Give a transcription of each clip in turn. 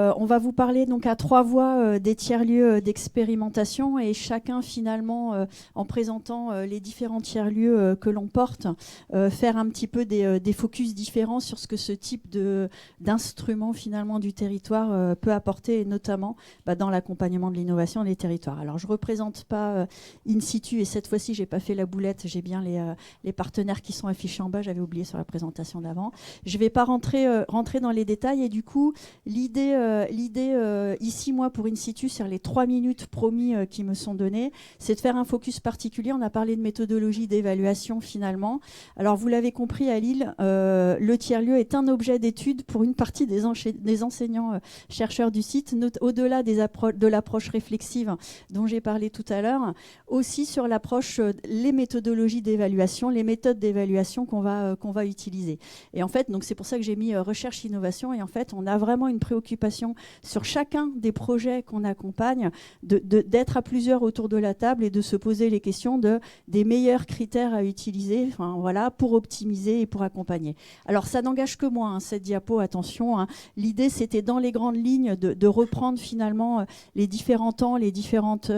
On va vous parler donc à trois voix des tiers-lieux d'expérimentation et chacun finalement, en présentant les différents tiers-lieux que l'on porte, faire un petit peu des focus différents sur ce que ce type d'instrument finalement du territoire peut apporter, et notamment dans l'accompagnement de l'innovation des territoires. Alors je ne représente pas in situ, et cette fois-ci j'ai pas fait la boulette, j'ai bien les partenaires qui sont affichés en bas, j'avais oublié sur la présentation d'avant. Je ne vais pas rentrer dans les détails, et du coup l'idée ici, moi, pour In situ, sur les 3 minutes promis qui me sont données, c'est de faire un focus particulier. On a parlé de méthodologie d'évaluation, finalement. Alors, vous l'avez compris, à Lille, le tiers-lieu est un objet d'étude pour une partie des enseignants-chercheurs du site, au-delà de l'approche réflexive dont j'ai parlé tout à l'heure, aussi sur l'approche, les méthodologies d'évaluation, les méthodes d'évaluation qu'on va utiliser. Et en fait, donc c'est pour ça que j'ai mis recherche-innovation, et en fait, on a vraiment une préoccupation sur chacun des projets qu'on accompagne, d'être à plusieurs autour de la table et de se poser les questions des meilleurs critères à utiliser, pour optimiser et pour accompagner. Alors ça n'engage que moi, cette diapo, attention. L'idée, c'était dans les grandes lignes de reprendre finalement les différents temps, les différentes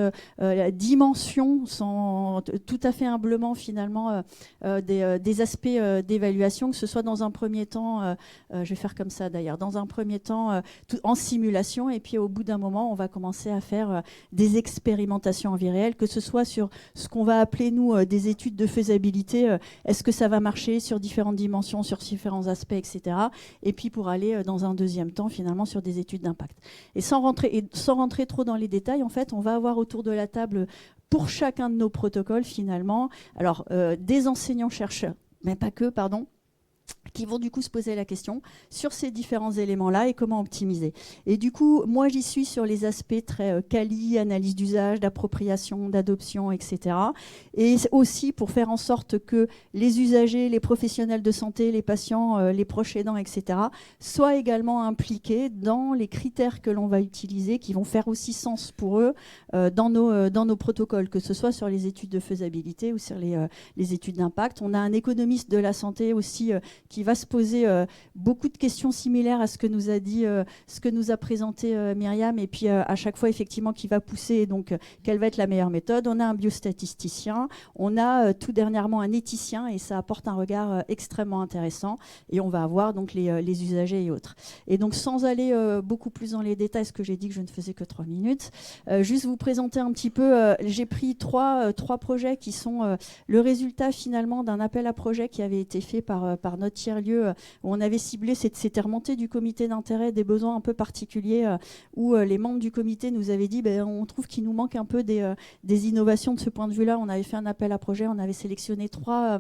dimensions, sans tout à fait humblement finalement des aspects d'évaluation, que ce soit dans un premier temps, je vais faire comme ça d'ailleurs, dans un premier temps en simulation, et puis au bout d'un moment on va commencer à faire des expérimentations en vie réelle, que ce soit sur ce qu'on va appeler nous des études de faisabilité, est-ce que ça va marcher sur différentes dimensions, sur différents aspects, etc. Et puis pour aller dans un deuxième temps finalement sur des études d'impact. Et sans rentrer trop dans les détails, en fait on va avoir autour de la table pour chacun de nos protocoles finalement, alors des enseignants-chercheurs, mais pas que, pardon, qui vont du coup se poser la question sur ces différents éléments-là et comment optimiser. Et du coup, moi, j'y suis sur les aspects très quali, analyse d'usage, d'appropriation, d'adoption, etc. Et aussi pour faire en sorte que les usagers, les professionnels de santé, les patients, les proches aidants, etc., soient également impliqués dans les critères que l'on va utiliser, qui vont faire aussi sens pour eux dans nos protocoles, que ce soit sur les études de faisabilité ou sur les études d'impact. On a un économiste de la santé aussi qui va se poser beaucoup de questions similaires à ce que nous a dit, ce que nous a présenté Myriam, et puis à chaque fois effectivement qui va pousser donc quelle va être la meilleure méthode. On a un biostatisticien, on a tout dernièrement un éthicien, et ça apporte un regard extrêmement intéressant, et on va avoir donc les usagers et autres. Et donc sans aller beaucoup plus dans les détails, ce que j'ai dit que je ne faisais que 3 minutes, juste vous présenter un petit peu, j'ai pris trois projets qui sont le résultat finalement d'un appel à projet qui avait été fait par notre tiers-lieu, où on avait ciblé, c'était remonté du comité d'intérêt des besoins un peu particuliers, où les membres du comité nous avaient dit on trouve qu'il nous manque un peu des innovations de ce point de vue-là. On avait fait un appel à projet, on avait sélectionné trois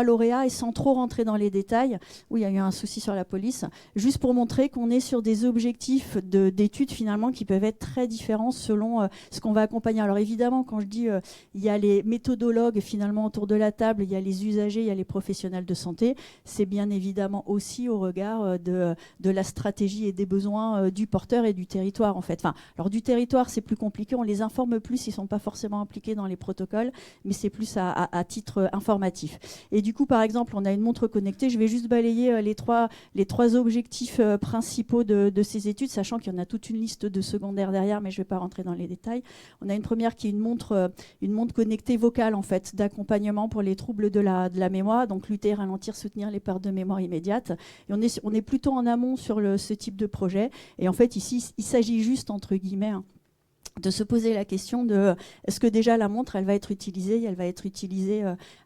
lauréats, et sans trop rentrer dans les détails, où il y a eu un souci sur la police, juste pour montrer qu'on est sur des objectifs d'études finalement qui peuvent être très différents selon ce qu'on va accompagner. Alors évidemment, quand je dis il y a les méthodologues finalement autour de la table, il y a les usagers, il y a les professionnels de santé, c'est bien évidemment aussi au regard de la stratégie et des besoins du porteur et du territoire, en fait. Alors du territoire, c'est plus compliqué, on les informe plus, ils ne sont pas forcément impliqués dans les protocoles, mais c'est plus à titre informatif. Et du coup, par exemple, on a une montre connectée, je vais juste balayer les trois objectifs principaux de ces études, sachant qu'il y en a toute une liste de secondaires derrière, mais je ne vais pas rentrer dans les détails. On a une première qui est une montre connectée vocale, en fait, d'accompagnement pour les troubles de la mémoire, donc lutter, ralentir, soutenir les pertes de mémoire immédiate. Et on est plutôt en amont sur ce type de projet. Et en fait, ici, il s'agit juste, entre guillemets, de se poser la question de est-ce que déjà la montre, elle va être utilisée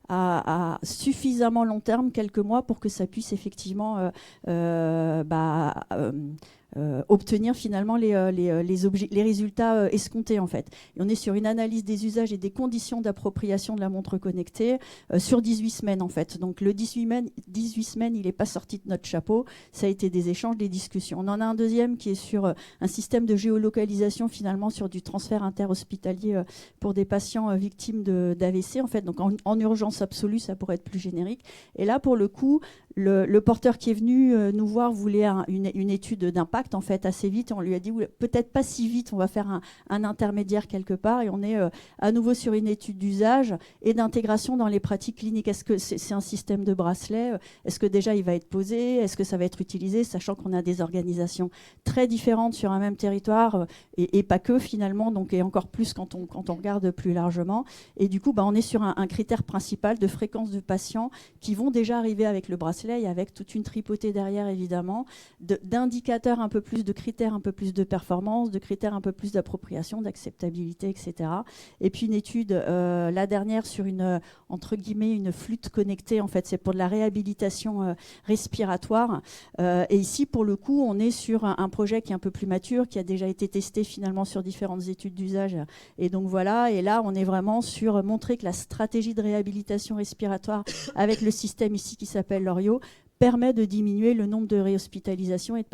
à suffisamment long terme, quelques mois, pour que ça puisse effectivement obtenir finalement les résultats escomptés, en fait. Et on est sur une analyse des usages et des conditions d'appropriation de la montre connectée sur 18 semaines, en fait. Donc le 18 semaines, il n'est pas sorti de notre chapeau, ça a été des échanges, des discussions. On en a un deuxième qui est sur un système de géolocalisation finalement sur du transfert interhospitalier pour des patients victimes d'AVC, en fait. Donc en urgence absolue, ça pourrait être plus générique. Et là, pour le coup, le porteur qui est venu nous voir voulait une étude d'impact en fait assez vite. On lui a dit peut-être pas si vite, on va faire un intermédiaire quelque part et on est à nouveau sur une étude d'usage et d'intégration dans les pratiques cliniques. Est-ce que c'est un système de bracelet? Est-ce que déjà il va être posé? Est-ce que ça va être utilisé? Sachant qu'on a des organisations très différentes sur un même territoire et pas que finalement, donc, et encore plus quand on regarde plus largement. Et du coup, on est sur un critère principal de fréquence de patients qui vont déjà arriver avec le bracelet et avec toute une tripotée derrière, évidemment, d'indicateurs un peu plus, de critères un peu plus de performance, de critères un peu plus d'appropriation, d'acceptabilité, etc. Et puis une étude, la dernière, sur entre guillemets, une flûte connectée, en fait, c'est pour de la réhabilitation respiratoire. Et ici, pour le coup, on est sur un projet qui est un peu plus mature, qui a déjà été testé finalement sur différentes études d'usage. Et donc voilà, et là, on est vraiment sur montrer que la stratégie de réhabilitation respiratoire avec le système ici qui s'appelle Lorio permet de diminuer le nombre de réhospitalisations et de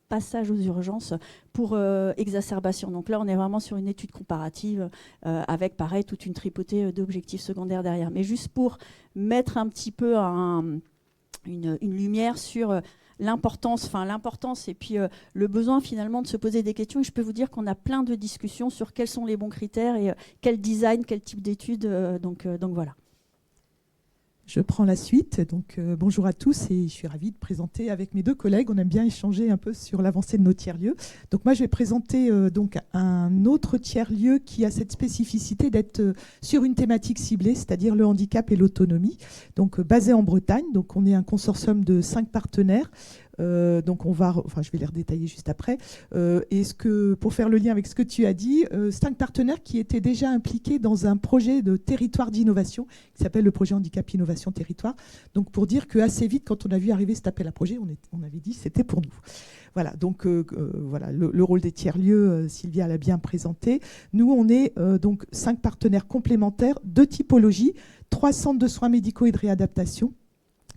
passage aux urgences pour exacerbation. Donc là, on est vraiment sur une étude comparative avec, pareil, toute une tripotée d'objectifs secondaires derrière. Mais juste pour mettre un petit peu une lumière sur l'importance et puis le besoin finalement de se poser des questions. Et je peux vous dire qu'on a plein de discussions sur quels sont les bons critères et quel design, quel type d'études. Donc voilà. Je prends la suite. Donc, bonjour à tous et je suis ravie de présenter avec mes deux collègues. On aime bien échanger un peu sur l'avancée de nos tiers-lieux. Donc, moi, je vais présenter donc un autre tiers-lieu qui a cette spécificité d'être sur une thématique ciblée, c'est-à-dire le handicap et l'autonomie. Donc, basé en Bretagne. Donc, on est un consortium de 5 partenaires. Donc je vais les redétailler juste après. Pour faire le lien avec ce que tu as dit, 5 partenaires qui étaient déjà impliqués dans un projet de territoire d'innovation qui s'appelle le projet Handicap Innovation Territoire. Donc pour dire qu'assez vite, quand on a vu arriver cet appel à projet, on avait dit c'était pour nous. Voilà, donc voilà, le rôle des tiers-lieux, Sylvia l'a bien présenté. Nous, on est donc 5 partenaires complémentaires, 2 typologies, 3 centres de soins médicaux et de réadaptation.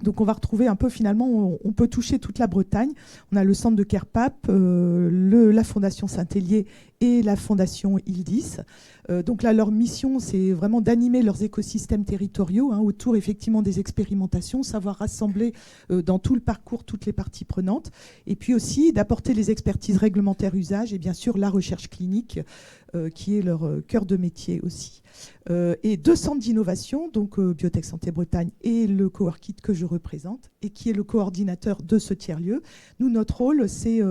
Donc on va retrouver un peu finalement, on peut toucher toute la Bretagne. On a le centre de Kerpap, la Fondation Saint-Hélier et la Fondation Ildis. Donc là, leur mission, c'est vraiment d'animer leurs écosystèmes territoriaux autour effectivement des expérimentations, savoir rassembler dans tout le parcours toutes les parties prenantes, et puis aussi d'apporter les expertises réglementaires usage et bien sûr la recherche clinique qui est leur cœur de métier aussi. Et 2 centres d'innovation, donc Biotech Santé Bretagne et le Coworkit que je représente et qui est le coordinateur de ce tiers-lieu. Nous, notre rôle, c'est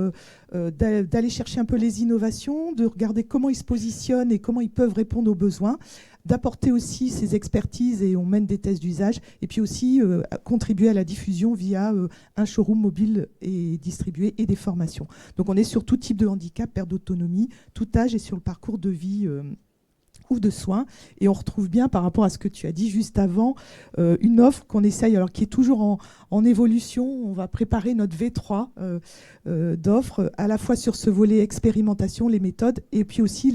d'aller chercher un peu les innovations, de regarder comment ils se positionnent et comment ils peuvent répondre aux besoins, d'apporter aussi ces expertises et on mène des tests d'usage et puis aussi contribuer à la diffusion via un showroom mobile et distribué et des formations. Donc on est sur tout type de handicap, perte d'autonomie, tout âge et sur le parcours de vie ou de soins. Et on retrouve bien par rapport à ce que tu as dit juste avant, une offre qu'on essaye, alors qui est toujours en évolution. On va préparer notre V3 d'offres, à la fois sur ce volet expérimentation, les méthodes, et puis aussi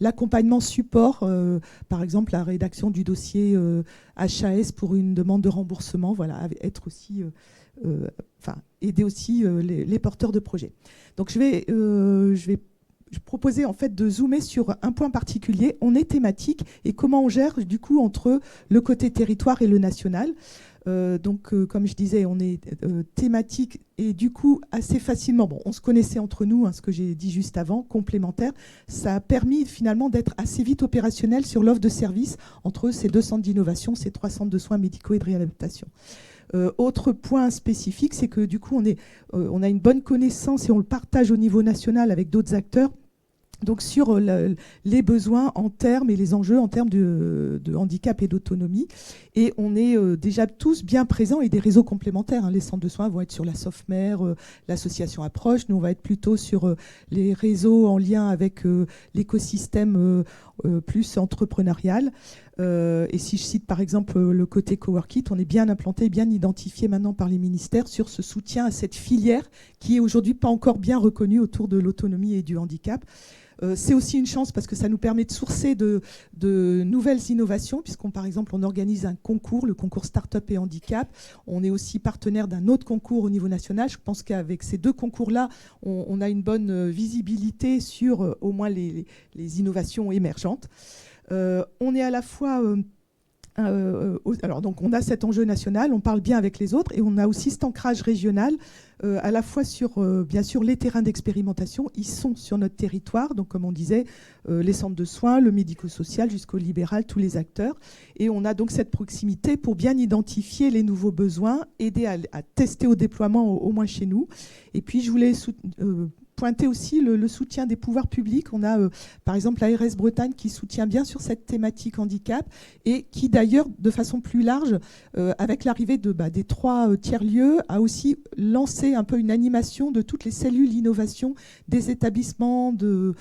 l'accompagnement support, par exemple la rédaction du dossier HAS pour une demande de remboursement, voilà, être aussi... aider aussi les porteurs de projets. Donc je vais proposer en fait de zoomer sur un point particulier. On est thématique et comment on gère du coup entre le côté territoire et le national. Comme je disais, on est thématique et du coup assez facilement, on se connaissait entre nous, ce que j'ai dit juste avant, complémentaire. Ça a permis finalement d'être assez vite opérationnel sur l'offre de services entre ces 2 centres d'innovation, ces 3 centres de soins médicaux et de réadaptation. Autre point spécifique, c'est que du coup, on a une bonne connaissance et on le partage au niveau national avec d'autres acteurs. Donc sur les besoins en termes et les enjeux en termes de handicap et d'autonomie. Et on est déjà tous bien présents et des réseaux complémentaires. Les centres de soins vont être sur la SOFMER, l'association Approche. Nous, on va être plutôt sur les réseaux en lien avec l'écosystème plus entrepreneurial. Et si je cite par exemple le côté Coworkit, on est bien implanté, bien identifié maintenant par les ministères sur ce soutien à cette filière qui est aujourd'hui pas encore bien reconnue autour de l'autonomie et du handicap. C'est aussi une chance parce que ça nous permet de sourcer de nouvelles innovations, puisqu'on, par exemple, on organise un concours, le concours Start-up et Handicap. On est aussi partenaire d'un autre concours au niveau national. Je pense qu'avec ces 2 concours-là, on a une bonne visibilité sur au moins les innovations émergentes. On est à la fois alors donc on a cet enjeu national, on parle bien avec les autres et on a aussi cet ancrage régional à la fois sur bien sûr les terrains d'expérimentation, ils sont sur notre territoire, donc comme on disait, les centres de soins, le médico-social jusqu'au libéral, tous les acteurs, et on a donc cette proximité pour bien identifier les nouveaux besoins, aider à tester au déploiement au moins chez nous. Et puis je voulais pointer aussi le soutien des pouvoirs publics. On a par exemple l'ARS Bretagne qui soutient bien sur cette thématique handicap et qui d'ailleurs de façon plus large, avec l'arrivée des 3 tiers-lieux, a aussi lancé un peu une animation de toutes les cellules d'innovation des établissements de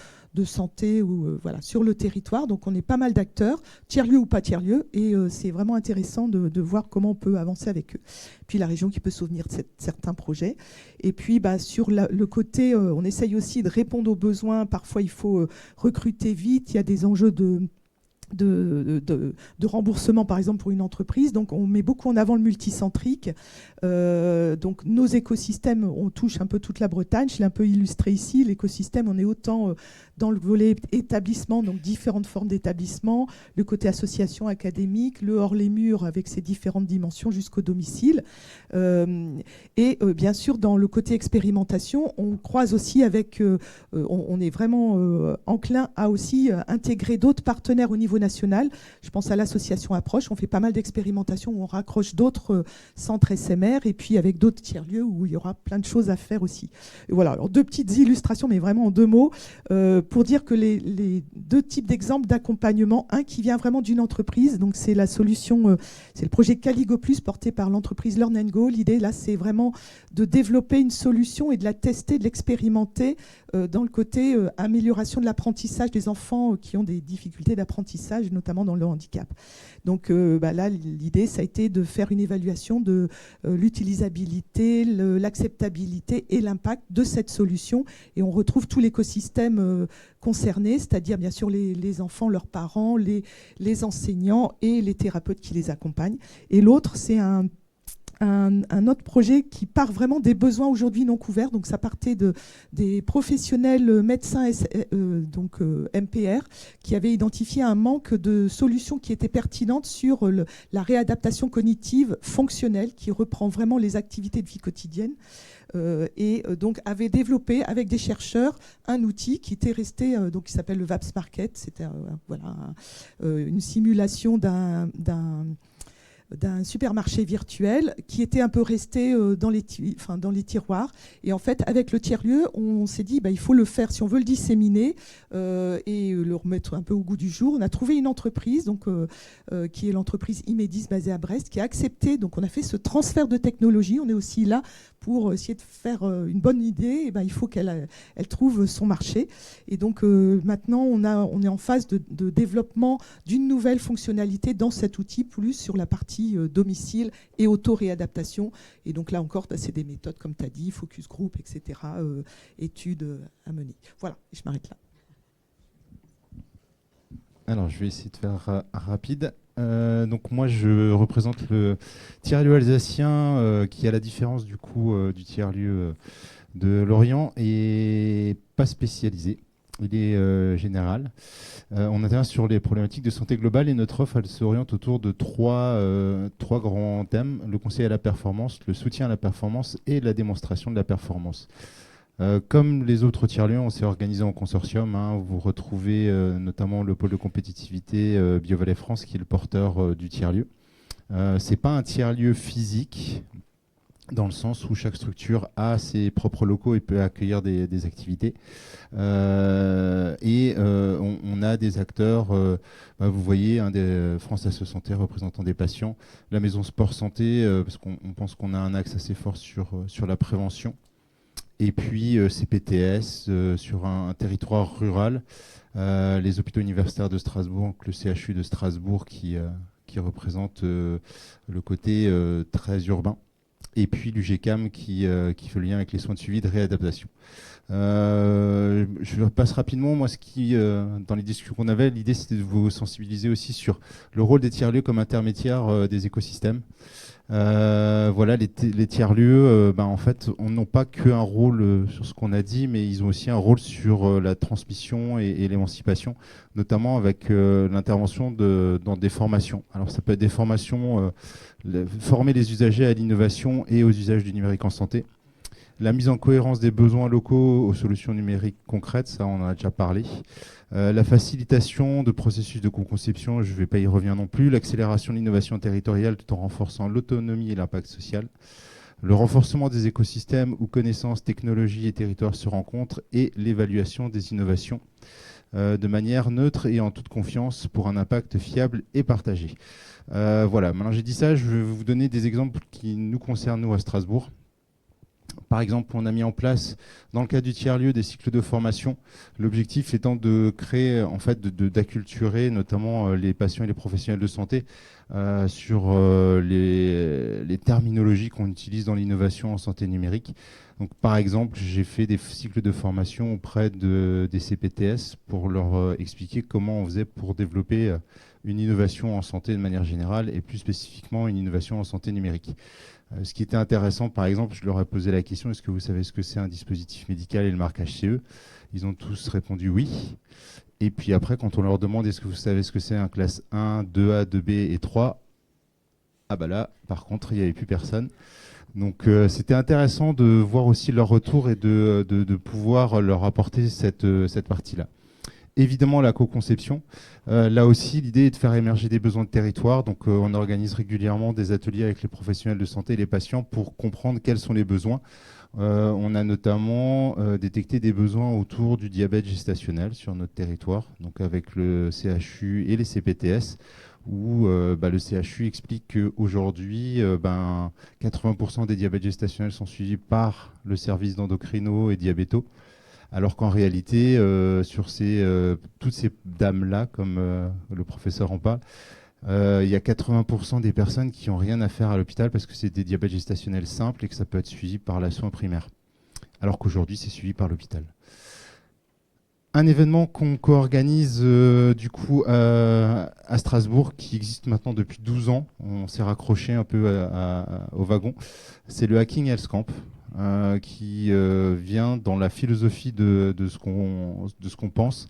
santé voilà, sur le territoire. Donc on est pas mal d'acteurs, tiers-lieux ou pas tiers-lieux, et c'est vraiment intéressant de voir comment on peut avancer avec eux. Puis la région qui peut soutenir certains projets. Et puis sur le côté, on essaye aussi de répondre aux besoins. Parfois il faut recruter vite, il y a des enjeux de remboursement, par exemple, pour une entreprise. Donc, on met beaucoup en avant le multicentrique. Donc, nos écosystèmes, on touche un peu toute la Bretagne. Je l'ai un peu illustré ici. L'écosystème, on est autant dans le volet établissement, donc différentes formes d'établissement, le côté association académique, le hors les murs avec ses différentes dimensions jusqu'au domicile. Et bien sûr, dans le côté expérimentation, on croise aussi avec... on est vraiment enclin à aussi intégrer d'autres partenaires au niveau national. Je pense à l'association Approche. On fait pas mal d'expérimentations où on raccroche d'autres centres SMR et puis avec d'autres tiers-lieux où il y aura plein de choses à faire aussi. Et voilà, alors 2 petites illustrations, mais vraiment en 2 mots, pour dire que les 2 types d'exemples d'accompagnement, un qui vient vraiment d'une entreprise, donc c'est la solution, c'est le projet Caligo Plus porté par l'entreprise Learn & Go. L'idée là, c'est vraiment de développer une solution et de la tester, de l'expérimenter dans le côté amélioration de l'apprentissage des enfants qui ont des difficultés d'apprentissage, notamment dans le handicap. Donc là, l'idée, ça a été de faire une évaluation de l'utilisabilité, l'acceptabilité et l'impact de cette solution. Et on retrouve tout l'écosystème concerné, c'est-à-dire bien sûr les enfants, leurs parents, les enseignants et les thérapeutes qui les accompagnent. Et l'autre, c'est un autre projet qui part vraiment des besoins aujourd'hui non couverts. Donc ça partait des professionnels médecins, donc MPR, qui avaient identifié un manque de solutions qui étaient pertinentes sur la réadaptation cognitive fonctionnelle, qui reprend vraiment les activités de vie quotidienne. Et donc avait développé avec des chercheurs un outil qui était resté, donc qui s'appelle le VAPS Market. C'était une simulation d'un supermarché virtuel qui était un peu resté dans les tiroirs. Et en fait, avec le tiers-lieu, on s'est dit il faut le faire si on veut le disséminer et le remettre un peu au goût du jour. On a trouvé une entreprise donc, qui est l'entreprise Imedis basée à Brest qui a accepté. Donc on a fait ce transfert de technologie. On est aussi là pour essayer de faire une bonne idée. Et il faut qu'elle trouve son marché. Et donc maintenant, on est en phase de développement d'une nouvelle fonctionnalité dans cet outil, plus sur la partie domicile et auto-réadaptation. Et donc là encore, c'est des méthodes, comme tu as dit, focus group, etc., études à mener. Voilà, et je m'arrête là. Alors, je vais essayer de faire rapide. Donc moi, je représente le tiers-lieu alsacien qui, à la différence du coup du tiers-lieu de Lorient, est pas spécialisé. Il est général. On intervient sur les problématiques de santé globale et notre offre, elle s'oriente autour de trois grands thèmes: le conseil à la performance, le soutien à la performance et la démonstration de la performance. Comme les autres tiers-lieux, on s'est organisé en consortium. Vous retrouvez notamment le pôle de compétitivité BioValley France qui est le porteur du tiers-lieu. Ce n'est pas un tiers-lieu physique, dans le sens où chaque structure a ses propres locaux et peut accueillir des activités. On a des acteurs, vous voyez, des France Asso Santé représentant des patients, la Maison Sport Santé, parce qu'on pense qu'on a un axe assez fort sur la prévention, et puis CPTS sur un territoire rural, les hôpitaux universitaires de Strasbourg, le CHU de Strasbourg qui représente le côté très urbain. Et puis l'UGCAM qui fait le lien avec les soins de suivi de réadaptation. Je passe rapidement. Moi, dans les discussions qu'on avait, l'idée c'était de vous sensibiliser aussi sur le rôle des tiers-lieux comme intermédiaires des écosystèmes. Voilà, les tiers-lieux, en fait, on n'ont pas qu'un rôle sur ce qu'on a dit, mais ils ont aussi un rôle sur la transmission et l'émancipation, notamment avec l'intervention dans des formations. Alors ça peut être des formations, former les usagers à l'innovation et aux usages du numérique en santé. La mise en cohérence des besoins locaux aux solutions numériques concrètes, ça on en a déjà parlé. La facilitation de processus de co-conception, je ne vais pas y revenir non plus. L'accélération de l'innovation territoriale tout en renforçant l'autonomie et l'impact social. Le renforcement des écosystèmes où connaissances, technologies et territoires se rencontrent. Et l'évaluation des innovations de manière neutre et en toute confiance pour un impact fiable et partagé. Voilà, maintenant j'ai dit ça, je vais vous donner des exemples qui nous concernent nous à Strasbourg. Par exemple, on a mis en place, dans le cadre du tiers-lieu, des cycles de formation. L'objectif étant de créer, en fait, d'acculturer notamment les patients et les professionnels de santé sur les terminologies qu'on utilise dans l'innovation en santé numérique. Donc, par exemple, j'ai fait des cycles de formation auprès des CPTS pour leur expliquer comment on faisait pour développer une innovation en santé de manière générale et plus spécifiquement une innovation en santé numérique. Ce qui était intéressant, par exemple, je leur ai posé la question, est-ce que vous savez ce que c'est un dispositif médical et le marquage CE? Ils ont tous répondu oui. Et puis après, quand on leur demande, est-ce que vous savez ce que c'est un classe 1, 2A, 2B et 3? Ah bah là, par contre, il n'y avait plus personne. Donc c'était intéressant de voir aussi leur retour et de pouvoir leur apporter cette partie-là. Évidemment, la co-conception. Là aussi, l'idée est de faire émerger des besoins de territoire. Donc, on organise régulièrement des ateliers avec les professionnels de santé et les patients pour comprendre quels sont les besoins. On a notamment détecté des besoins autour du diabète gestationnel sur notre territoire, donc avec le CHU et les CPTS, où le CHU explique qu'aujourd'hui, 80% des diabètes gestationnels sont suivis par le service d'endocrino et diabéto. Alors qu'en réalité, sur toutes ces dames-là, comme le professeur en parle, il y a 80% des personnes qui n'ont rien à faire à l'hôpital parce que c'est des diabètes gestationnels simples et que ça peut être suivi par la soin primaire. Alors qu'aujourd'hui, c'est suivi par l'hôpital. Un événement qu'on co-organise du coup à Strasbourg, qui existe maintenant depuis 12 ans, on s'est raccroché un peu au wagon, c'est le Hacking Health Camp. Qui vient dans la philosophie de ce qu'on pense.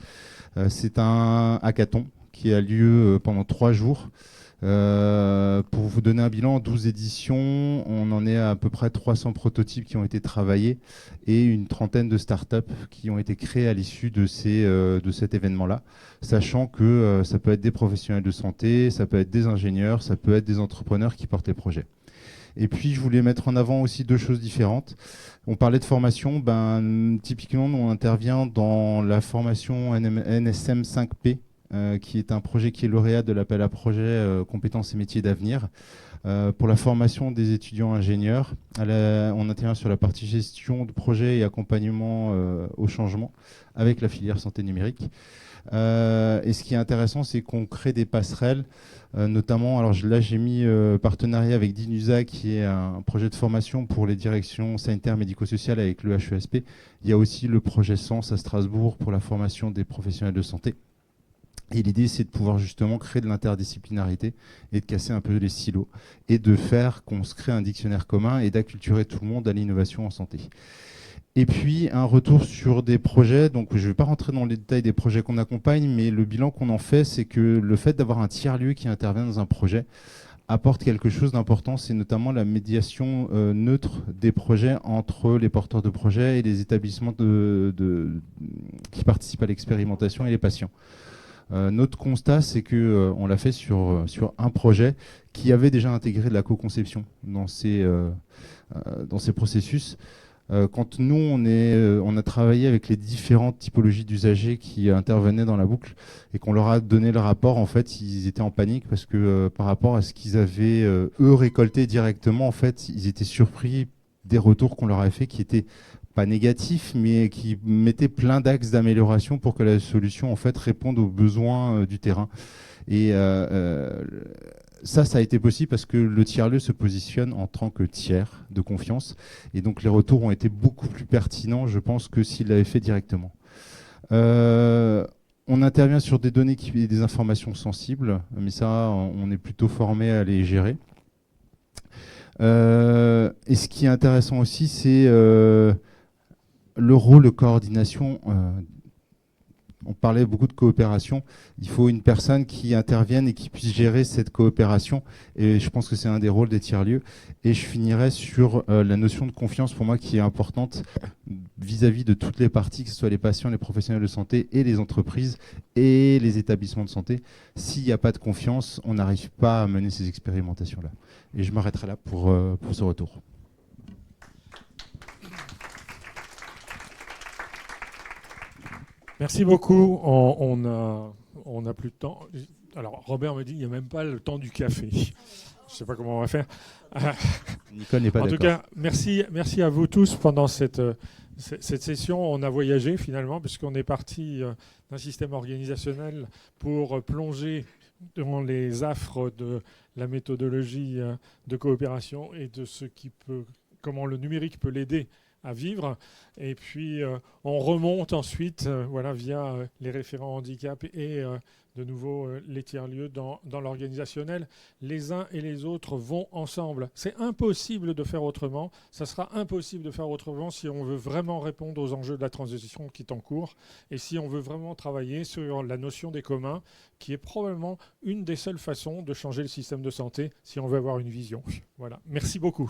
C'est un hackathon qui a lieu pendant 3 jours. Pour vous donner un bilan, 12 éditions, on en est à peu près 300 prototypes qui ont été travaillés et une trentaine de startups qui ont été créées à l'issue de cet événement-là, sachant que ça peut être des professionnels de santé, ça peut être des ingénieurs, ça peut être des entrepreneurs qui portent les projets. Et puis, je voulais mettre en avant aussi 2 choses différentes. On parlait de formation. Typiquement, on intervient dans la formation NSM 5P, qui est un projet qui est lauréat de l'appel à projet compétences et métiers d'avenir. Pour la formation des étudiants ingénieurs, on intervient sur la partie gestion de projet et accompagnement au changement avec la filière santé numérique. Et ce qui est intéressant, c'est qu'on crée des passerelles, notamment, alors là j'ai mis partenariat avec DINUSA, qui est un projet de formation pour les directions sanitaires médico-sociales avec le HESP. Il y a aussi le projet SENS à Strasbourg pour la formation des professionnels de santé. Et l'idée, c'est de pouvoir justement créer de l'interdisciplinarité et de casser un peu les silos et de faire qu'on se crée un dictionnaire commun et d'acculturer tout le monde à l'innovation en santé. Et puis, un retour sur des projets. Donc, je ne vais pas rentrer dans les détails des projets qu'on accompagne, mais le bilan qu'on en fait, c'est que le fait d'avoir un tiers-lieu qui intervient dans un projet apporte quelque chose d'important. C'est notamment la médiation neutre des projets entre les porteurs de projets et les établissements qui participent à l'expérimentation et les patients. Notre constat, c'est qu'on l'a fait sur un projet qui avait déjà intégré de la co-conception dans ces processus. Quand nous, on a travaillé avec les différentes typologies d'usagers qui intervenaient dans la boucle et qu'on leur a donné le rapport, en fait, ils étaient en panique parce que par rapport à ce qu'ils avaient, eux, récolté directement, en fait, ils étaient surpris des retours qu'on leur avait fait qui étaient pas négatifs, mais qui mettaient plein d'axes d'amélioration pour que la solution, en fait, réponde aux besoins du terrain. Et ça a été possible parce que le tiers-lieu se positionne en tant que tiers de confiance. Et donc, les retours ont été beaucoup plus pertinents, je pense, que s'il l'avait fait directement. On intervient sur des données et des informations sensibles, mais ça, on est plutôt formé à les gérer. Et ce qui est intéressant aussi, c'est le rôle de coordination. On parlait beaucoup de coopération. Il faut une personne qui intervienne et qui puisse gérer cette coopération. Et je pense que c'est un des rôles des tiers-lieux. Et je finirai sur la notion de confiance, pour moi, qui est importante vis-à-vis de toutes les parties, que ce soit les patients, les professionnels de santé et les entreprises et les établissements de santé. S'il n'y a pas de confiance, on n'arrive pas à mener ces expérimentations-là. Et je m'arrêterai là pour ce retour. Merci beaucoup. On a plus de temps. Alors, Robert me dit qu'il n'y a même pas le temps du café. Je ne sais pas comment on va faire. Nicole n'est pas d'accord. En tout cas, merci à vous tous pendant cette session. On a voyagé finalement, puisqu'on est parti d'un système organisationnel pour plonger dans les affres de la méthodologie de coopération et de comment le numérique peut l'aider à vivre. Et puis, on remonte ensuite via les référents handicap et de nouveau les tiers-lieux dans l'organisationnel. Les uns et les autres vont ensemble. C'est impossible de faire autrement. Ça sera impossible de faire autrement si on veut vraiment répondre aux enjeux de la transition qui est en cours et si on veut vraiment travailler sur la notion des communs, qui est probablement une des seules façons de changer le système de santé si on veut avoir une vision. Voilà. Merci beaucoup.